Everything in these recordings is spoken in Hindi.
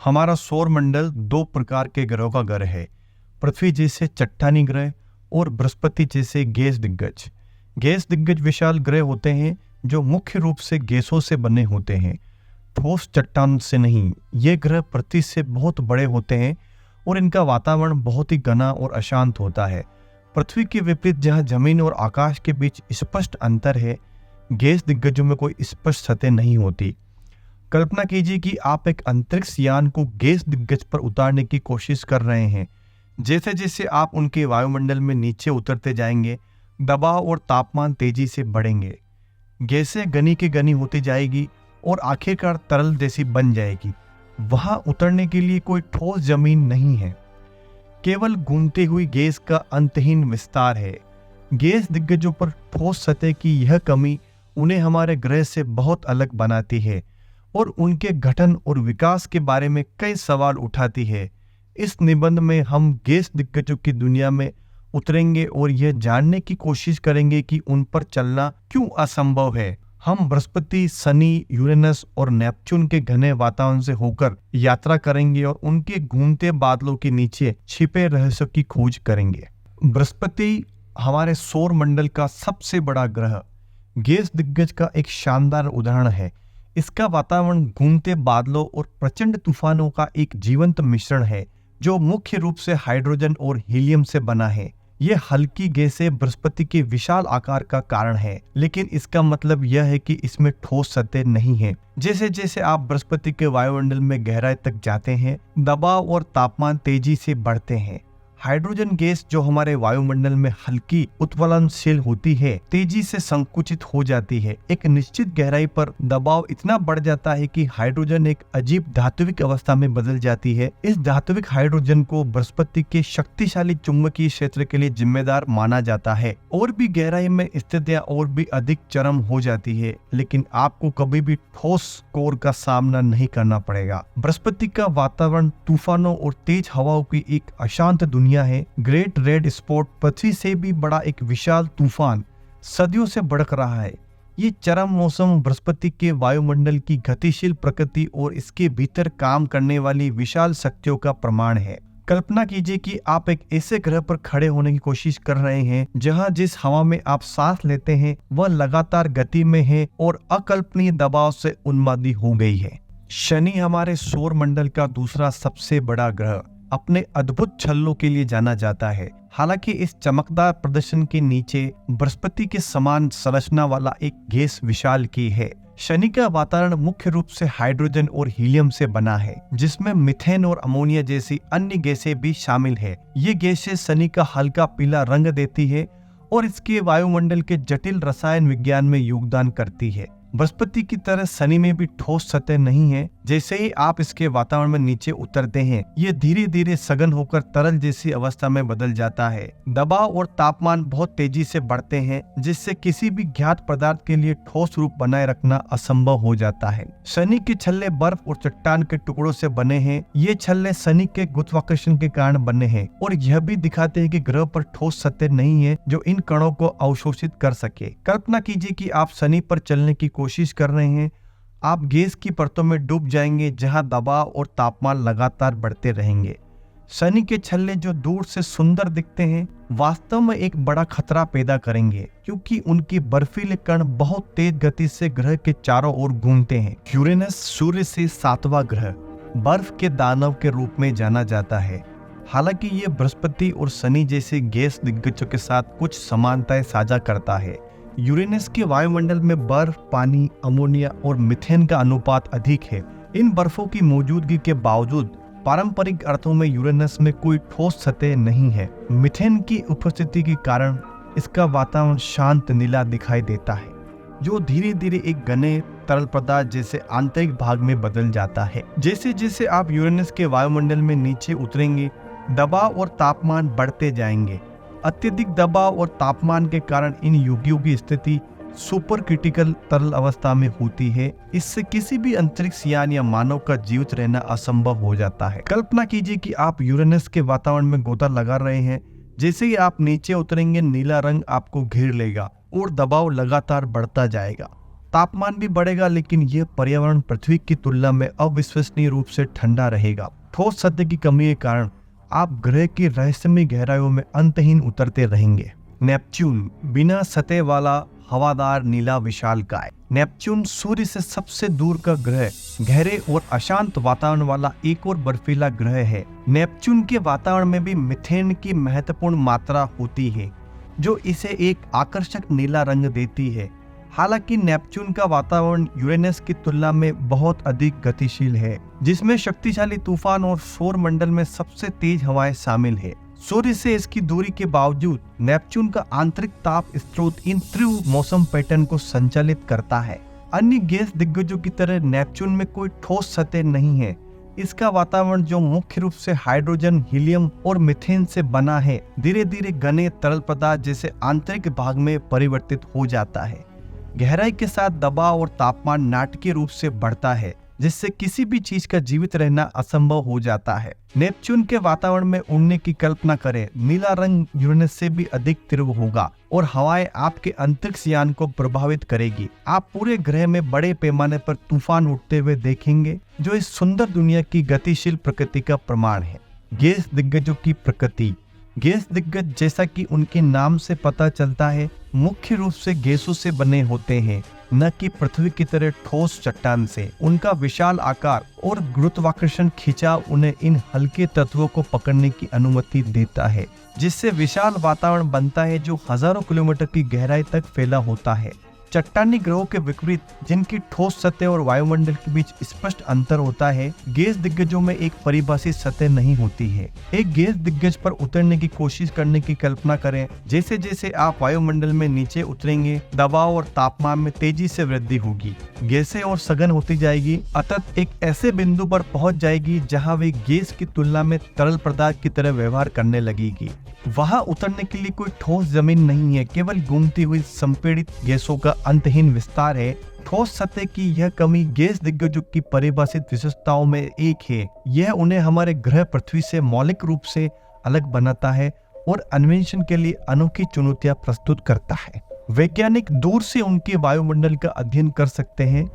हमारा सौर मंडल दो प्रकार के ग्रहों का घर है, पृथ्वी जैसे चट्टानी ग्रह और बृहस्पति जैसे गैस दिग्गज। गैस दिग्गज विशाल ग्रह होते हैं जो मुख्य रूप से गैसों से बने होते हैं, ठोस चट्टान से नहीं। ये ग्रह पृथ्वी से बहुत बड़े होते हैं और इनका वातावरण बहुत ही घना और अशांत होता है। पृथ्वी के विपरीत जहाँ जमीन और आकाश के बीच स्पष्ट अंतर है, गैस दिग्गजों में कोई स्पष्ट सतह नहीं होती। कल्पना कीजिए कि आप एक अंतरिक्ष यान को गैस दिग्गज पर उतारने की कोशिश कर रहे हैं। जैसे जैसे आप उनके वायुमंडल में नीचे उतरते जाएंगे, दबाव और तापमान तेजी से बढ़ेंगे। गैसें घनी की घनी होती जाएगी और आखिरकार तरल जैसी बन जाएगी। वहां उतरने के लिए कोई ठोस जमीन नहीं है, केवल घूमती हुई गैस का अंतहीन विस्तार है। गैस दिग्गजों पर ठोस सतह की यह कमी उन्हें हमारे ग्रह से बहुत अलग बनाती है और उनके गठन और विकास के बारे में कई सवाल उठाती है। इस निबंध में हम गैस दिग्गजों की दुनिया में उतरेंगे और यह जानने की कोशिश करेंगे कि उन पर चलना क्यों असंभव है। हम बृहस्पति, शनि, यूरेनस और नेपच्यून के घने वातावरण से होकर यात्रा करेंगे और उनके घूमते बादलों के नीचे छिपे रहस्यों की खोज करेंगे। बृहस्पति हमारे सौर मंडल का सबसे बड़ा ग्रह गैस दिग्गज का एक शानदार उदाहरण है। इसका वातावरण घूमते बादलों और प्रचंड तूफानों का एक जीवंत मिश्रण है जो मुख्य रूप से हाइड्रोजन और हीलियम से बना है। यह हल्की गैसें बृहस्पति के विशाल आकार का कारण है, लेकिन इसका मतलब यह है कि इसमें ठोस सतह नहीं है। जैसे जैसे आप बृहस्पति के वायुमंडल में गहराई तक जाते हैं, दबाव और तापमान तेजी से बढ़ते हैं। हाइड्रोजन गैस जो हमारे वायुमंडल में हल्की उत्वलनशील होती है, तेजी से संकुचित हो जाती है। एक निश्चित गहराई पर दबाव इतना बढ़ जाता है कि हाइड्रोजन एक अजीब धात्विक अवस्था में बदल जाती है। इस धात्विक हाइड्रोजन को बृहस्पति के शक्तिशाली चुंबकीय क्षेत्र के लिए जिम्मेदार माना जाता है। और भी गहराई में स्थितियां और भी अधिक चरम हो जाती है, लेकिन आपको कभी भी ठोस कोर का सामना नहीं करना पड़ेगा। बृहस्पति का वातावरण तूफानों और तेज हवाओं की एक अशांत दुनिया है। ग्रेट रेड स्पॉट पृथ्वी से भी बड़ा एक विशाल तूफान सदियों से भड़क रहा है। ये चरम मौसम बृहस्पति के वायुमंडल की गतिशील प्रकृति और इसके भीतर काम करने वाली विशाल शक्तियों का प्रमाण है। कल्पना कीजिए कि आप एक ऐसे ग्रह पर खड़े होने की कोशिश कर रहे हैं जहां जिस हवा में आप सांस लेते हैं वह लगातार गति में है और अकल्पनीय दबाव से उन्मादी हो गई है। शनि हमारे सौर मंडल का दूसरा सबसे बड़ा ग्रह अपने अद्भुत छल्लों के लिए जाना जाता है। हालांकि इस चमकदार प्रदर्शन के नीचे बृहस्पति के समान संरचना वाला एक गैस विशाल की है। शनि का वातावरण मुख्य रूप से हाइड्रोजन और हीलियम से बना है, जिसमें मीथेन और अमोनिया जैसी अन्य गैसें भी शामिल है। ये गैसें शनि का हल्का पीला रंग देती है और इसके वायुमंडल के जटिल रसायन विज्ञान में योगदान करती है। बृहस्पति की तरह शनि में भी ठोस सतह नहीं है। जैसे ही आप इसके वातावरण में नीचे उतरते हैं, ये धीरे धीरे सघन होकर तरल जैसी अवस्था में बदल जाता है। दबाव और तापमान बहुत तेजी से बढ़ते हैं, जिससे किसी भी ज्ञात पदार्थ के लिए ठोस रूप बनाए रखना असंभव हो जाता है। शनि के छल्ले बर्फ और चट्टान के टुकड़ों से बने हैं। ये छल्ले शनि के गुरुत्वाकर्षण के कारण बने हैं और यह भी दिखाते हैं कि ग्रह पर ठोस सतह नहीं है जो इन कणों को अवशोषित कर सके। कल्पना कीजिए कि आप शनि पर चलने की कोशिश कर रहे हैं। आप गैस की परतों में डूब जाएंगे जहां दबाव और तापमान लगातार बढ़ते रहेंगे। शनि के छल्ले जो दूर से सुंदर दिखते हैं, वास्तव में एक बड़ा खतरा पैदा करेंगे, क्योंकि उनकी बर्फीले कण बहुत तेज गति से ग्रह के चारों ओर घूमते हैं। यूरेनस सूर्य से 7वां ग्रह बर्फ के दानव के रूप में जाना जाता है। हालांकि ये बृहस्पति और शनि जैसे गैस दिग्गजों के साथ कुछ समानताएं साझा करता है। यूरेनस के वायुमंडल में बर्फ, पानी, अमोनिया और मीथेन का अनुपात अधिक है। इन बर्फों की मौजूदगी के बावजूद पारंपरिक अर्थों में यूरेनस में कोई ठोस सतह नहीं है। मीथेन की उपस्थिति के कारण इसका वातावरण शांत नीला दिखाई देता है, जो धीरे धीरे एक घने तरल पदार्थ जैसे आंतरिक भाग में बदल जाता है। जैसे जैसे आप यूरेनस के वायुमंडल में नीचे उतरेंगे, दबाव और तापमान बढ़ते जाएंगे। अत्यधिक दबाव और तापमान के कारण इन युगियों की स्थिति सुपर क्रिटिकल तरल अवस्था में होती है। इससे किसी भी अंतरिक्ष यान या मानव का जीवित रहना असंभव हो जाता है। कल्पना कीजिए कि आप यूरेनस के वातावरण में गोता लगा रहे हैं। जैसे ही आप नीचे उतरेंगे, नीला रंग आपको घेर लेगा और दबाव लगातार बढ़ता जाएगा। तापमान भी बढ़ेगा, लेकिन यह पर्यावरण पृथ्वी की तुलना में अविश्वसनीय रूप से ठंडा रहेगा। ठोस सतह की कमी के कारण आप ग्रह की रहस्यमय गहराइयों में अंतहीन उतरते रहेंगे। नेपच्यून, बिना सतह वाला हवादार नीला विशालकाय। नेपच्यून सूर्य से सबसे दूर का ग्रह, गहरे और अशांत वातावरण वाला एक और बर्फीला ग्रह है। नेपच्यून के वातावरण में भी मीथेन की महत्वपूर्ण मात्रा होती है, जो इसे एक आकर्षक नीला रंग देती है। हालांकि नेपच्यून का वातावरण यूरेनस की तुलना में बहुत अधिक गतिशील है, जिसमें शक्तिशाली तूफान और सौर मंडल में सबसे तेज हवाएं शामिल है। सूर्य से इसकी दूरी के बावजूद नेपच्यून का आंतरिक ताप स्रोत इन तीव्र मौसम पैटर्न को संचालित करता है। अन्य गैस दिग्गजों की तरह नेपच्यून में कोई ठोस सतह नहीं है। इसका वातावरण, जो मुख्य रूप से हाइड्रोजन, हीलियम और मीथेन से बना है, धीरे धीरे घने तरल पदार्थ जैसे आंतरिक भाग में परिवर्तित हो जाता है। गहराई के साथ दबाव और तापमान नाटकीय रूप से बढ़ता है, जिससे किसी भी चीज का जीवित रहना असंभव हो जाता है। नेपच्यून के वातावरण में उड़ने की कल्पना करें। नीला रंग यूरेनस से भी अधिक तीव्र होगा और हवाएं आपके अंतरिक्ष यान को प्रभावित करेगी। आप पूरे ग्रह में बड़े पैमाने पर तूफान उठते हुए देखेंगे, जो इस सुंदर दुनिया की गतिशील प्रकृति का प्रमाण है। गैस दिग्गजों की प्रकृति। गैस दिग्गज, जैसा कि उनके नाम से पता चलता है, मुख्य रूप से गैसों से बने होते हैं, न कि पृथ्वी की तरह ठोस चट्टान से। उनका विशाल आकार और गुरुत्वाकर्षण खिंचाव उन्हें इन हल्के तत्वों को पकड़ने की अनुमति देता है, जिससे विशाल वातावरण बनता है जो हजारों किलोमीटर की गहराई तक फैला होता है। चट्टानी ग्रहों के विपरीत, जिनकी ठोस सतह और वायुमंडल के बीच स्पष्ट अंतर होता है, गैस दिग्गजों में एक परिभाषित सतह नहीं होती है। एक गैस दिग्गज पर उतरने की कोशिश करने की कल्पना करें। जैसे जैसे आप वायुमंडल में नीचे उतरेंगे, दबाव और तापमान में तेजी से वृद्धि होगी। गैसें और सघन होती जाएगी, अतः एक ऐसे बिंदु पर पहुंच जाएगी जहां वे गैस की तुलना में तरल पदार्थ की तरह व्यवहार करने लगेगी। वहां उतरने के लिए कोई ठोस जमीन नहीं है, केवल घूमती हुई संपीड़ित गैसों का अंतहीन विस्तार है। ठोस सतह की यह कमी गैस दिग्गजों की परिभाषित विशेषताओं में एक है। यह उन्हें हमारे ग्रह पृथ्वी से मौलिक रूप से अलग बनाता है और अन्वेषण के लिए अनोखी चुनौतियां प्रस्तुत करता है। वैज्ञानिक दूर से उनके वायुमंडल का अध्ययन कर सकते हैं,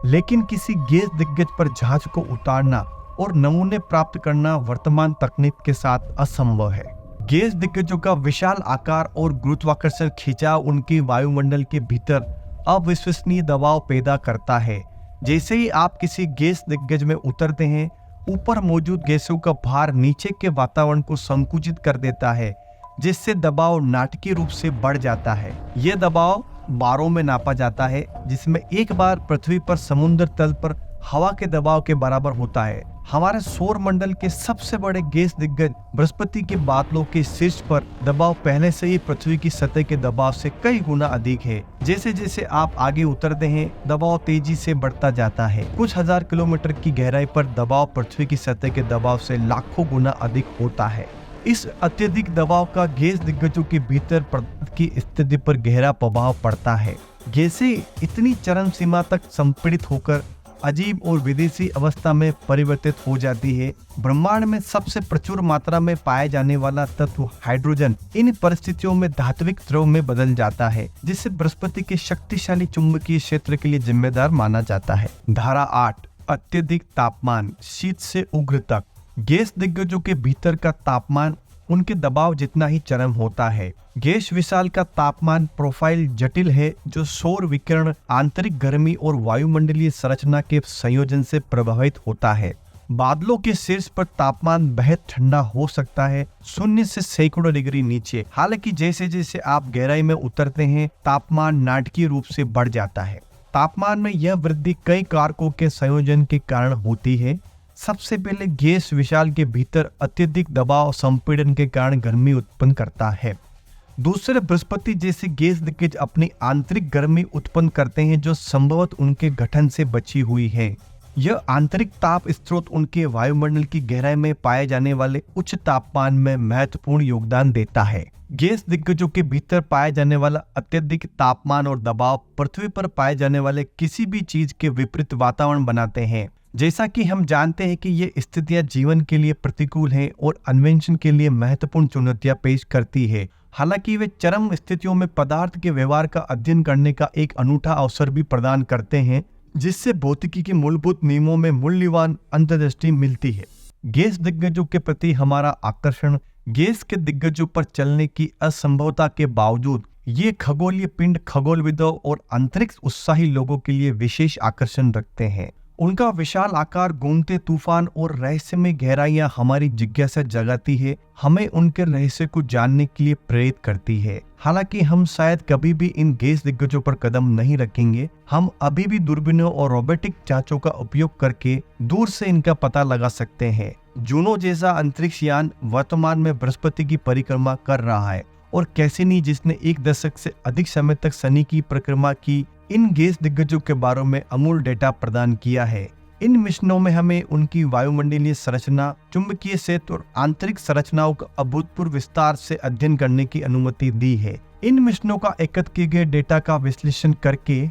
लेकिन किसी गैस दिग्गज पर जहाज को उतारना और नमूने प्राप्त करना वर्तमान तकनीक के साथ असंभव है। गैस दिग्गजों का विशाल आकार और गुरुत्वाकर्षण खिंचाव उनके वायुमंडल के भीतर अविश्वसनीय दबाव पैदा करता है। जैसे ही आप किसी गैस दिग्गज में उतरते हैं, ऊपर मौजूद गैसों का भार नीचे के वातावरण को संकुचित कर देता है, जिससे दबाव नाटकीय रूप से बढ़ जाता है। यह दबाव बारों में नापा जाता है, जिसमें एक बार पृथ्वी पर समुद्र तल पर हवा के दबाव के बराबर होता है। हमारे सौर मंडल के सबसे बड़े गैस दिग्गज बृहस्पति के बादलों के शीर्ष पर दबाव पहले से ही पृथ्वी की सतह के दबाव से कई गुना अधिक है। जैसे जैसे आप आगे उतरते हैं, दबाव तेजी से बढ़ता जाता है। कुछ हजार किलोमीटर की गहराई पर दबाव पृथ्वी की सतह के दबाव से लाखों गुना अधिक होता है। इस अत्यधिक दबाव का गैस दिग्गजों के भीतर पदार्थ की स्थिति पर गहरा प्रभाव पड़ता है। गैसें इतनी चरम सीमा तक संपीड़ित होकर अजीब और विदेशी अवस्था में परिवर्तित हो जाती है। ब्रह्मांड में सबसे प्रचुर मात्रा में पाए जाने वाला तत्व हाइड्रोजन इन परिस्थितियों में धात्विक द्रव में बदल जाता है, जिसे बृहस्पति के शक्तिशाली चुंबकीय क्षेत्र के लिए जिम्मेदार माना जाता है। धारा 8, अत्यधिक तापमान, शीत से उग्र तक। गैस दिग्गजों के भीतर का तापमान उनके दबाव जितना ही चरम होता है। गैस विशाल का तापमान प्रोफाइल जटिल है, जो सौर विकिरण, आंतरिक गर्मी और वायुमंडलीय संरचना के संयोजन से प्रभावित होता है। बादलों के शीर्ष पर तापमान बेहद ठंडा हो सकता है, 0 से सैकड़ों डिग्री नीचे। हालांकि जैसे जैसे आप गहराई में उतरते हैं, तापमान नाटकीय रूप से बढ़ जाता है। तापमान में यह वृद्धि कई कारकों के संयोजन के कारण होती है। सबसे पहले गैस विशाल के भीतर अत्यधिक दबाव संपीड़न के कारण गर्मी उत्पन्न करता है। दूसरे, बृहस्पति जैसे गैस दिग्गज अपनी आंतरिक गर्मी उत्पन्न करते हैं, जो संभवतः उनके गठन से बची हुई है। यह आंतरिक ताप स्रोत उनके वायुमंडल की गहराई में पाए जाने वाले उच्च तापमान में महत्वपूर्ण योगदान देता है। गैस दिग्गजों के भीतर पाए जाने वाला अत्यधिक तापमान और दबाव पृथ्वी पर पाए जाने वाले किसी भी चीज के विपरीत वातावरण बनाते हैं। जैसा कि हम जानते हैं कि ये स्थितियां जीवन के लिए प्रतिकूल हैं और अन्वेषण के लिए महत्वपूर्ण चुनौतियां पेश करती है। हालांकि वे चरम स्थितियों में पदार्थ के व्यवहार का अध्ययन करने का एक अनूठा अवसर भी प्रदान करते हैं, जिससे भौतिकी के मूलभूत नियमों में मूल्यवान अंतर्दृष्टि मिलती है। गैस दिग्गजों के प्रति हमारा आकर्षण। गैस के दिग्गजों पर चलने की असंभवता के बावजूद ये खगोलीय पिंड खगोलविदों और अंतरिक्ष उत्साही लोगों के लिए विशेष आकर्षण रखते हैं। उनका विशाल आकार, घूमते तूफान और रहस्यमय गहराइयां हमारी जिज्ञासा जगाती है, हमें उनके रहस्य को जानने के लिए प्रेरित करती है। हालांकि हम शायद कभी भी इन गैस दिग्गजों पर कदम नहीं रखेंगे, हम अभी भी दूरबीनों और रोबोटिक जांचों का उपयोग करके दूर से इनका पता लगा सकते हैं। जूनो जैसा अंतरिक्ष यान वर्तमान में बृहस्पति की परिक्रमा कर रहा है और कैसिनी, जिसने 1 दशक से अधिक समय तक शनि की परिक्रमा की, इन गैस दिग्गजों के बारे में अमूल डेटा प्रदान किया है। इन मिशनों में हमें उनकी वायुमंडलीय संरचना, चुंबकीय क्षेत्र और आंतरिक संरचनाओं का अभूतपूर्व विस्तार से अध्ययन करने की अनुमति दी है। इन मिशनों का एकत्र किए गए डेटा का विश्लेषण करके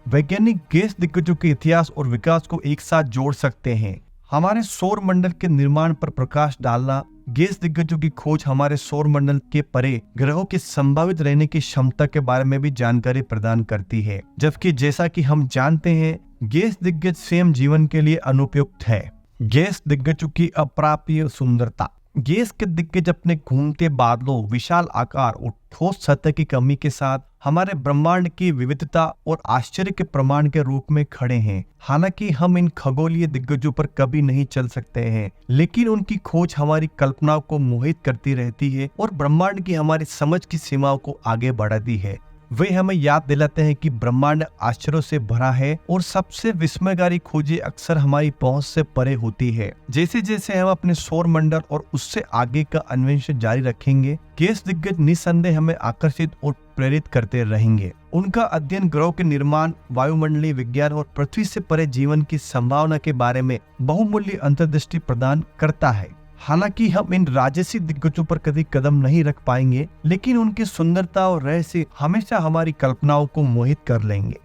वैज्ञानिक गैस दिग्गजों के इतिहास और विकास को एक साथ जोड़ सकते हैं। हमारे सौर मंडल के निर्माण पर प्रकाश डालना। गैस दिग्गजों की खोज हमारे सौर मंडल के परे ग्रहों के संभावित रहने की क्षमता के बारे में भी जानकारी प्रदान करती है, जबकि जैसा कि हम जानते हैं, गैस दिग्गज स्वयं जीवन के लिए अनुपयुक्त है। गैस दिग्गजों की अप्राप्य सुंदरता। गैस के दिग्गज अपने घूमते बादलों, विशाल आकार और ठोस सतह की कमी के साथ हमारे ब्रह्मांड की विविधता और आश्चर्य के प्रमाण के रूप में खड़े हैं। हालांकि हम इन खगोलीय दिग्गजों पर कभी नहीं चल सकते हैं, लेकिन उनकी खोज हमारी कल्पनाओं को मोहित करती रहती है और ब्रह्मांड की हमारी समझ की सीमाओं को आगे बढ़ाती है। वे हमें याद दिलाते हैं कि ब्रह्मांड आश्चर्यों से भरा है और सबसे विस्मयकारी खोजें अक्सर हमारी पहुंच से परे होती है। जैसे जैसे हम अपने सौर मंडल और उससे आगे का अन्वेषण जारी रखेंगे, गैस दिग्गज निस्संदेह हमें आकर्षित और प्रेरित करते रहेंगे। उनका अध्ययन ग्रहों के निर्माण, वायुमंडलीय विज्ञान और पृथ्वी से परे जीवन की संभावना के बारे में बहुमूल्य अंतर्दृष्टि प्रदान करता है। हालांकि हम इन राजसी दिग्गजों पर कभी कदम नहीं रख पाएंगे, लेकिन उनकी सुंदरता और रहस्य हमेशा हमारी कल्पनाओं को मोहित कर लेंगे।